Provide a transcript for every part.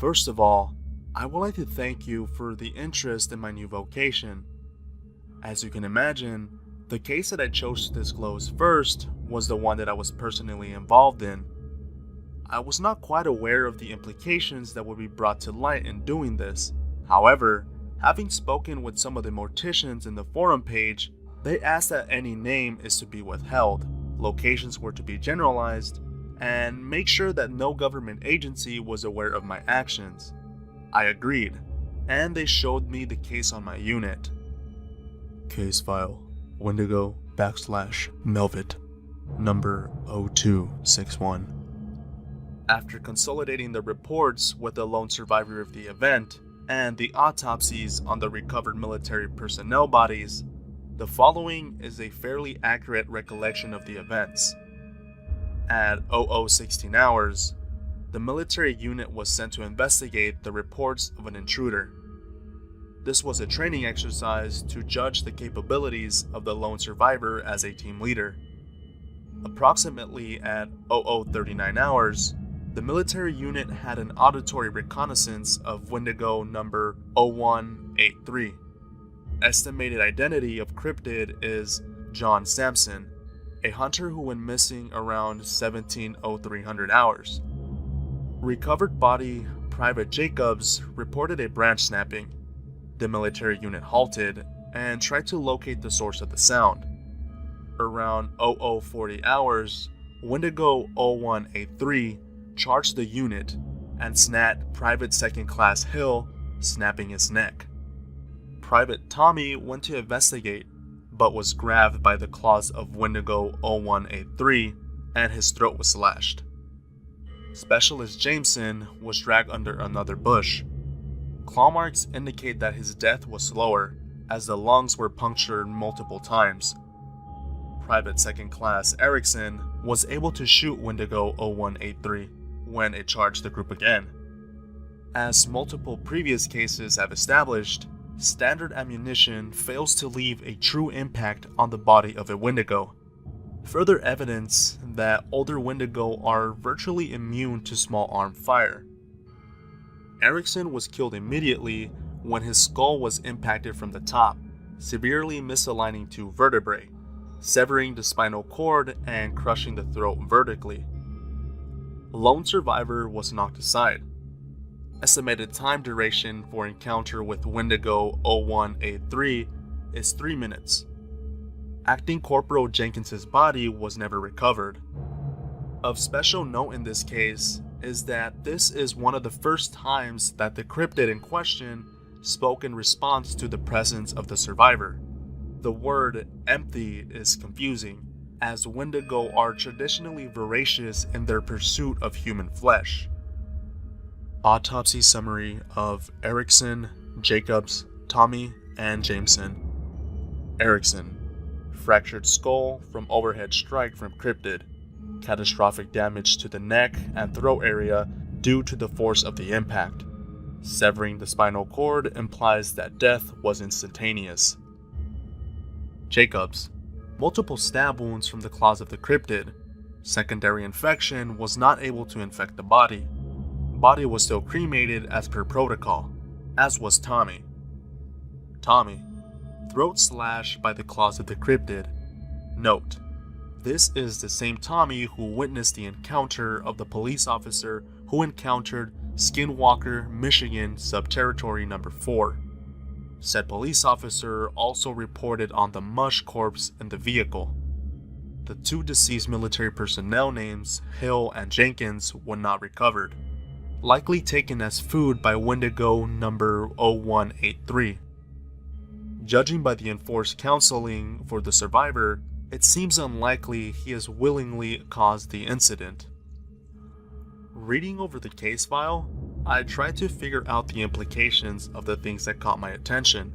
First of all, I would like to thank you for the interest in my new vocation. As you can imagine, the case that I chose to disclose first was the one that I was personally involved in. I was not quite aware of the implications that would be brought to light in doing this. However, having spoken with some of the morticians in the forum page, they asked that any name is to be withheld, locations were to be generalized, and make sure that no government agency was aware of my actions. I agreed, and they showed me the case on my unit. Case file, Wendigo /Melvit, number 0261. After consolidating the reports with the lone survivor of the event and the autopsies on the recovered military personnel bodies, the following is a fairly accurate recollection of the events. At 0016 hours, the military unit was sent to investigate the reports of an intruder. This was a training exercise to judge the capabilities of the lone survivor as a team leader. Approximately at 0039 hours, the military unit had an auditory reconnaissance of Wendigo number 0183. Estimated identity of cryptid is John Sampson, a hunter who went missing around 17:0300 hours. Recovered body Private Jacobs reported a branch snapping. The military unit halted and tried to locate the source of the sound. Around 0040 hours, Wendigo 0183 charged the unit and snapped Private Second Class Hill, snapping his neck. Private Tommy went to investigate, but was grabbed by the claws of Wendigo 0183 and his throat was slashed. Specialist Jameson was dragged under another bush. Claw marks indicate that his death was slower, as the lungs were punctured multiple times. Private Second Class Erickson was able to shoot Wendigo 0183 when it charged the group again. As multiple previous cases have established, standard ammunition fails to leave a true impact on the body of a Wendigo. Further evidence that older Wendigo are virtually immune to small arm fire. Erickson was killed immediately when his skull was impacted from the top, severely misaligning two vertebrae, severing the spinal cord and crushing the throat vertically. Lone survivor was knocked aside. Estimated time duration for encounter with Wendigo 0183 is 3 minutes. Acting Corporal Jenkins's body was never recovered. Of special note in this case is that this is one of the first times that the cryptid in question spoke in response to the presence of the survivor. The word empty is confusing, as Wendigo are traditionally voracious in their pursuit of human flesh. Autopsy summary of Erickson, Jacobs, Tommy, and Jameson. Erickson: fractured skull from overhead strike from cryptid. Catastrophic damage to the neck and throat area due to the force of the impact. Severing the spinal cord implies that death was instantaneous. Jacobs: multiple stab wounds from the claws of the cryptid. Secondary infection was not able to infect the body. Body was still cremated as per protocol, as was Tommy. Tommy: throat slash by the claws of the cryptid. Note: this is the same Tommy who witnessed the encounter of the police officer who encountered Skinwalker, Michigan, Subterritory Number 4. Said police officer also reported on the mush corpse in the vehicle. The two deceased military personnel names, Hill and Jenkins, were not recovered, likely taken as food by Wendigo number 0183. Judging by the enforced counseling for the survivor, it seems unlikely he has willingly caused the incident. Reading over the case file, I tried to figure out the implications of the things that caught my attention.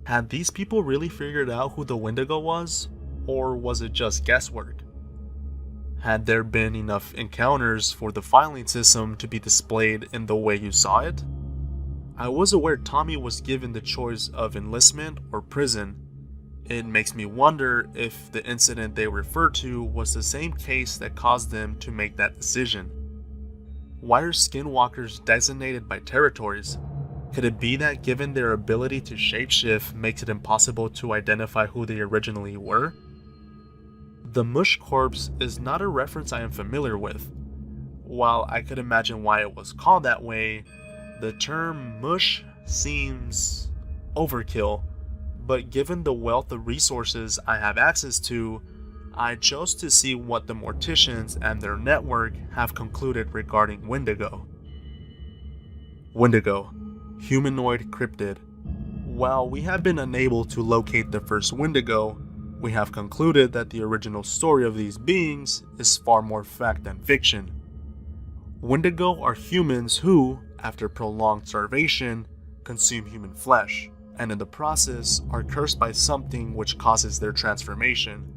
Had these people really figured out who the Wendigo was, or was it just guesswork? Had there been enough encounters for the filing system to be displayed in the way you saw it? I was aware Tommy was given the choice of enlistment or prison. It makes me wonder if the incident they refer to was the same case that caused them to make that decision. Why are skinwalkers designated by territories? Could it be that given their ability to shapeshift makes it impossible to identify who they originally were? The Mush Corpse is not a reference I am familiar with. While I could imagine why it was called that way, the term mush seems overkill, but given the wealth of resources I have access to, I chose to see what the morticians and their network have concluded regarding Wendigo. Wendigo, humanoid cryptid. While we have been unable to locate the first Wendigo, we have concluded that the original story of these beings is far more fact than fiction. Wendigo are humans who, after prolonged starvation, consume human flesh, and in the process are cursed by something which causes their transformation.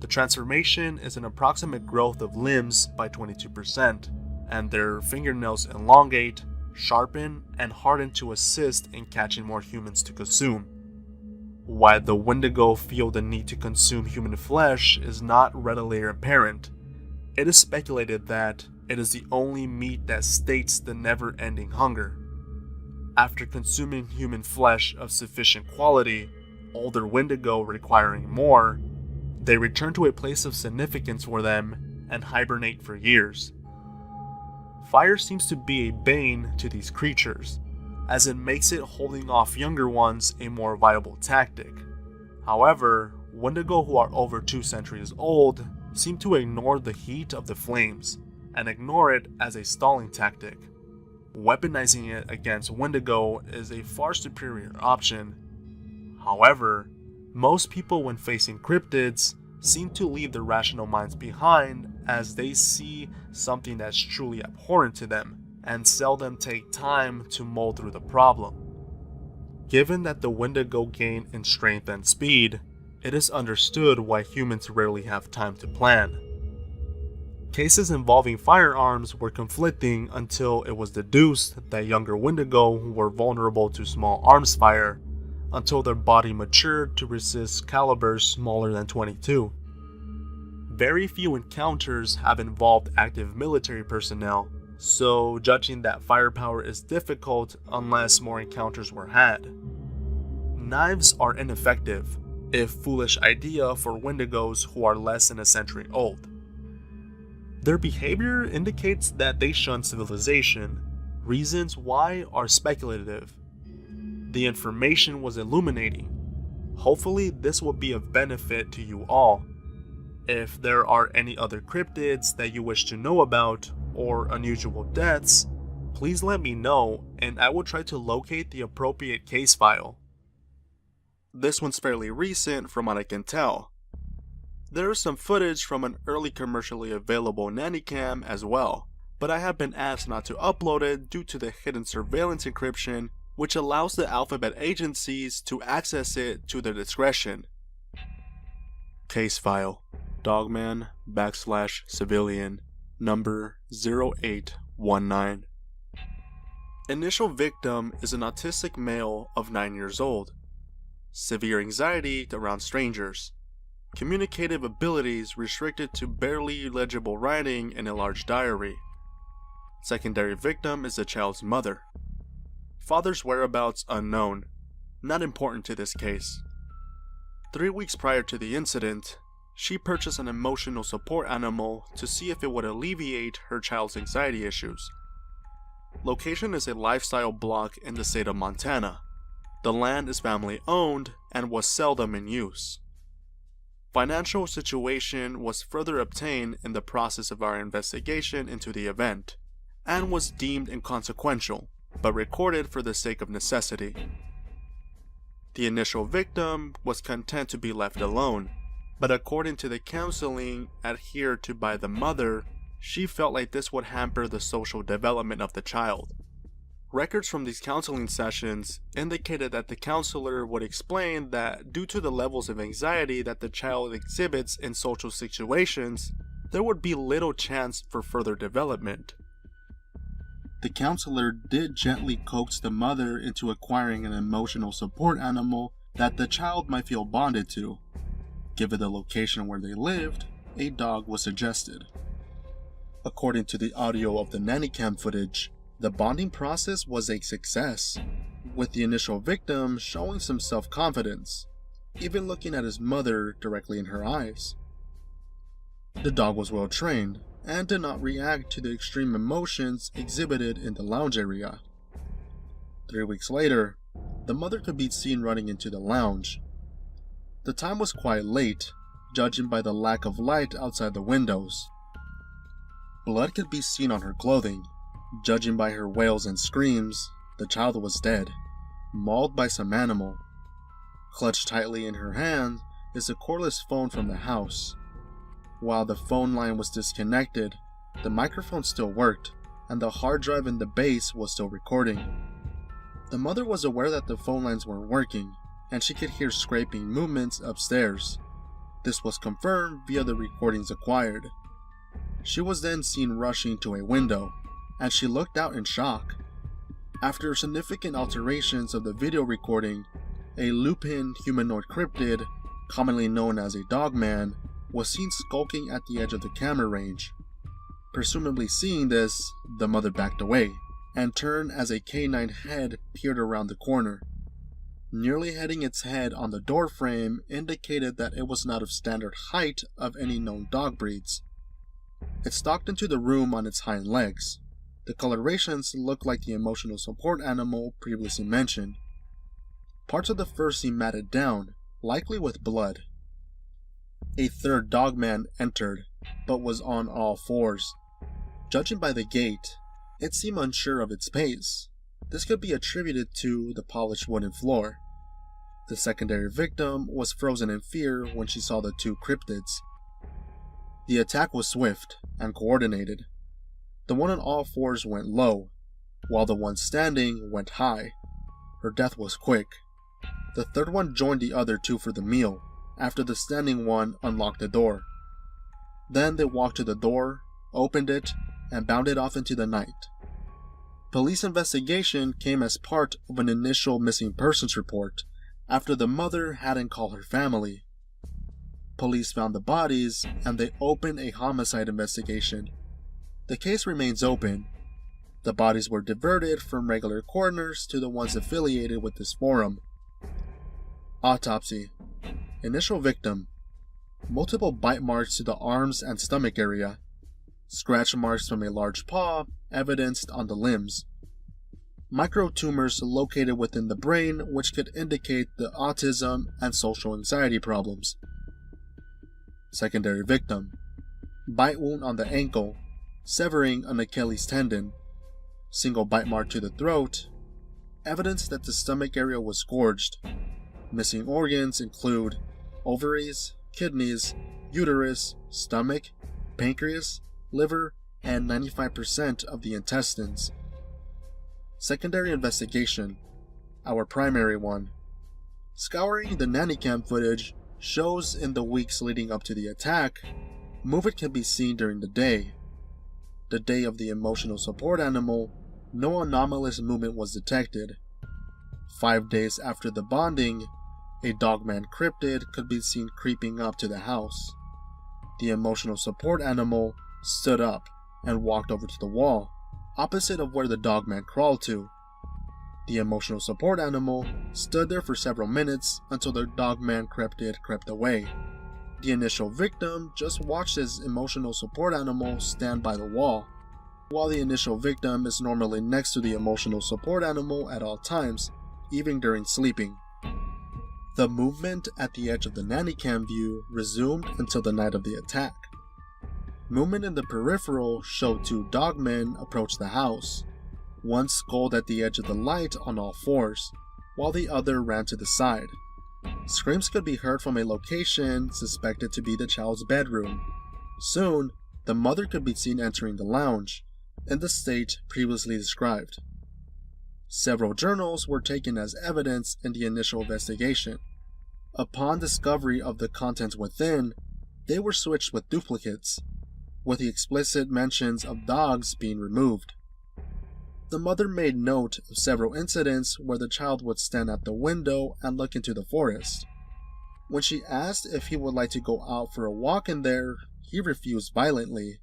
The transformation is an approximate growth of limbs by 22%, and their fingernails elongate, sharpen, and harden to assist in catching more humans to consume. Why the Wendigo feel the need to consume human flesh is not readily apparent. It is speculated that it is the only meat that states the never-ending hunger. After consuming human flesh of sufficient quality, older Wendigo requiring more, they return to a place of significance for them and hibernate for years. Fire seems to be a bane to these creatures, as it makes it holding off younger ones a more viable tactic. However, Wendigo who are over 2 centuries old seem to ignore the heat of the flames and ignore it as a stalling tactic. Weaponizing it against Wendigo is a far superior option. However, most people when facing cryptids seem to leave their rational minds behind as they see something that's truly abhorrent to them and seldom take time to mull through the problem. Given that the Wendigo gain in strength and speed, it is understood why humans rarely have time to plan. Cases involving firearms were conflicting until it was deduced that younger Wendigo were vulnerable to small arms fire until their body matured to resist calibers smaller than .22. Very few encounters have involved active military personnel, so judging that firepower is difficult unless more encounters were had. Knives are ineffective, if foolish idea for Wendigos who are less than a century old. Their behavior indicates that they shun civilization. Reasons why are speculative. The information was illuminating. Hopefully this will be of benefit to you all. If there are any other cryptids that you wish to know about or unusual deaths, please let me know and I will try to locate the appropriate case file. This one's fairly recent from what I can tell. There is some footage from an early commercially available nanny cam as well, but I have been asked not to upload it due to the hidden surveillance encryption which allows the alphabet agencies to access it to their discretion. Case file Dogman /civilian number 0819. Initial victim is an autistic male of 9 years old. Severe anxiety around strangers. Communicative abilities restricted to barely legible writing in a large diary. Secondary victim is the child's mother. Father's whereabouts unknown. Not important to this case. 3 weeks prior to the incident, she purchased an emotional support animal to see if it would alleviate her child's anxiety issues. Location is a lifestyle block in the state of Montana. The land is family owned and was seldom in use. Financial situation was further obtained in the process of our investigation into the event, and was deemed inconsequential, but recorded for the sake of necessity. The initial victim was content to be left alone, but according to the counseling adhered to by the mother, she felt like this would hamper the social development of the child. Records from these counseling sessions indicated that the counselor would explain that due to the levels of anxiety that the child exhibits in social situations, there would be little chance for further development. The counselor did gently coax the mother into acquiring an emotional support animal that the child might feel bonded to. Given the location where they lived, a dog was suggested. According to the audio of the nanny cam footage, the bonding process was a success, with the initial victim showing some self-confidence, even looking at his mother directly in her eyes. The dog was well trained and did not react to the extreme emotions exhibited in the lounge area. 3 weeks later, the mother could be seen running into the lounge. The time was quite late, judging by the lack of light outside the windows. Blood could be seen on her clothing. Judging by her wails and screams, the child was dead, mauled by some animal. Clutched tightly in her hand is a cordless phone from the house. While the phone line was disconnected, the microphone still worked, and the hard drive in the base was still recording. The mother was aware that the phone lines weren't working, and she could hear scraping movements upstairs. This was confirmed via the recordings acquired. She was then seen rushing to a window, and she looked out in shock. After significant alterations of the video recording, a lupin humanoid cryptid, commonly known as a dogman, was seen skulking at the edge of the camera range. Presumably seeing this, the mother backed away, and turned as a canine head peered around the corner. Nearly hitting its head on the door frame indicated that it was not of standard height of any known dog breeds. It stalked into the room on its hind legs. The colorations looked like the emotional support animal previously mentioned. Parts of the fur seemed matted down, likely with blood. A third dogman entered, but was on all fours. Judging by the gait, it seemed unsure of its pace. This could be attributed to the polished wooden floor. The secondary victim was frozen in fear when she saw the two cryptids. The attack was swift and coordinated. The one on all fours went low, while the one standing went high. Her death was quick. The third one joined the other two for the meal, after the standing one unlocked the door. Then they walked to the door, opened it, and bounded off into the night. Police investigation came as part of an initial missing persons report after the mother hadn't called her family. Police found the bodies and they opened a homicide investigation. The case remains open. The bodies were diverted from regular coroners to the ones affiliated with this forum. Autopsy. Initial victim. Multiple bite marks to the arms and stomach area. Scratch marks from a large paw evidenced on the limbs. Microtumors located within the brain which could indicate the autism and social anxiety problems. Secondary victim. Bite wound on the ankle, severing an Achilles tendon. Single bite mark to the throat. Evidence that the stomach area was gorged. Missing organs include ovaries, kidneys, uterus, stomach, pancreas, liver, and 95% of the intestines. Secondary investigation. Our primary one. Scouring the nanny cam footage shows in the weeks leading up to the attack, movement can be seen during the day. The day of the emotional support animal, no anomalous movement was detected. 5 days after the bonding, a dogman cryptid could be seen creeping up to the house. The emotional support animal stood up and walked over to the wall, opposite of where the dogman crawled to. The emotional support animal stood there for several minutes until the dogman cryptid crept away. The initial victim just watched his emotional support animal stand by the wall. While the initial victim is normally next to the emotional support animal at all times, even during sleeping. The movement at the edge of the nanny cam view resumed until the night of the attack. Movement in the peripheral showed two dogmen approach the house. One sculled at the edge of the light on all fours, while the other ran to the side. Screams could be heard from a location suspected to be the child's bedroom. Soon, the mother could be seen entering the lounge, in the state previously described. Several journals were taken as evidence in the initial investigation. Upon discovery of the contents within, they were switched with duplicates, with the explicit mentions of dogs being removed. The mother made note of several incidents where the child would stand at the window and look into the forest. When she asked if he would like to go out for a walk in there, he refused violently.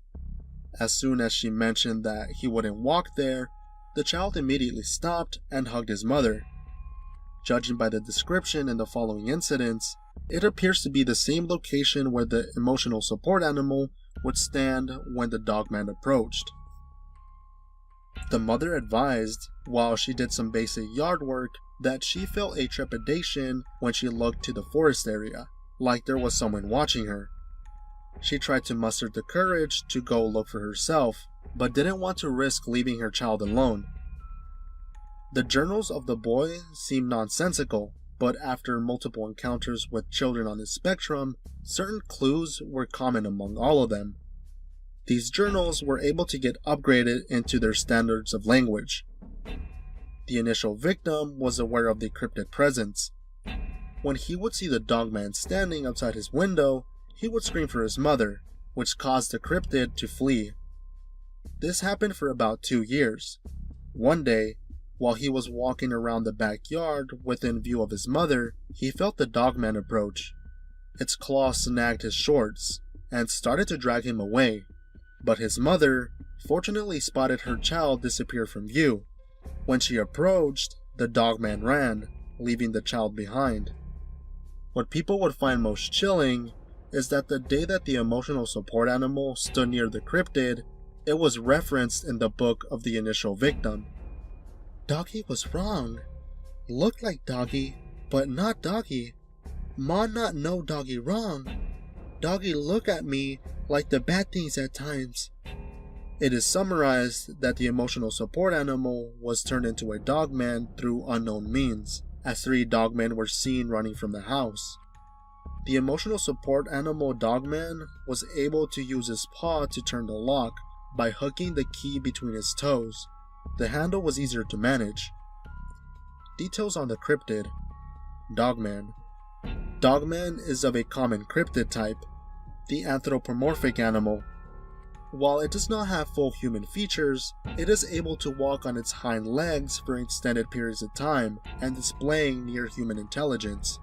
As soon as she mentioned that he wouldn't walk there, the child immediately stopped and hugged his mother. Judging by the description in the following incidents, it appears to be the same location where the emotional support animal would stand when the dogman approached. The mother advised, while she did some basic yard work, that she felt a trepidation when she looked to the forest area, like there was someone watching her. She tried to muster the courage to go look for herself, but didn't want to risk leaving her child alone. The journals of the boy seemed nonsensical, but after multiple encounters with children on the spectrum, certain clues were common among all of them. These journals were able to get upgraded into their standards of language. The initial victim was aware of the cryptid presence. When he would see the dogman standing outside his window, he would scream for his mother, which caused the cryptid to flee. This happened for about 2 years. One day, while he was walking around the backyard within view of his mother, he felt the dogman approach. Its claws snagged his shorts and started to drag him away, but his mother fortunately spotted her child disappear from view. When she approached, the dogman ran, leaving the child behind. What people would find most chilling is that the day that the emotional support animal stood near the cryptid, it was referenced in the book of the initial victim. Doggy was wrong. Looked like Doggy, but not Doggy. Ma not know Doggy wrong. Doggy look at me like the bad things at times. It is summarized that the emotional support animal was turned into a dogman through unknown means, as 3 dogmen were seen running from the house. The emotional support animal dogman was able to use his paw to turn the lock by hooking the key between his toes. The handle was easier to manage. Details on the cryptid. Dogman. Dogman is of a common cryptid type, the anthropomorphic animal. While it does not have full human features, it is able to walk on its hind legs for extended periods of time and displaying near human intelligence.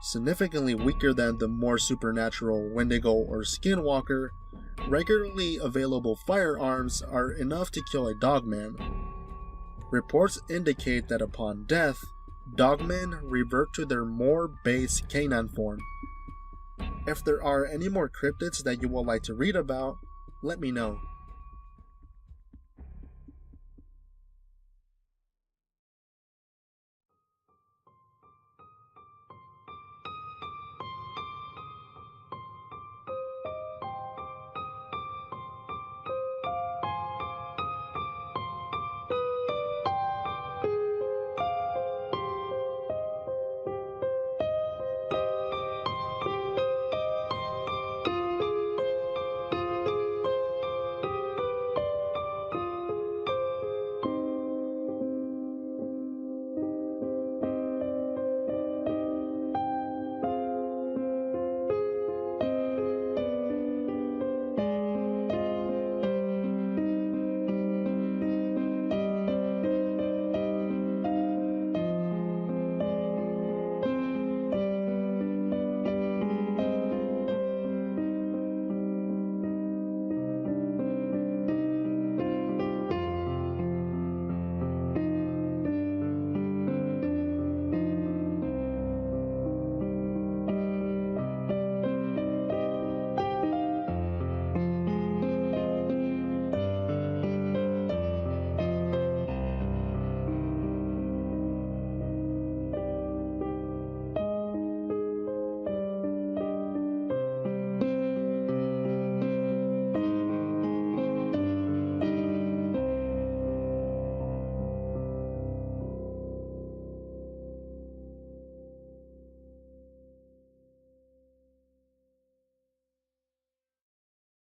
Significantly weaker than the more supernatural Wendigo or Skinwalker, regularly available firearms are enough to kill a dogman. Reports indicate that upon death, dogmen revert to their more base canine form. If there are any more cryptids that you would like to read about, let me know.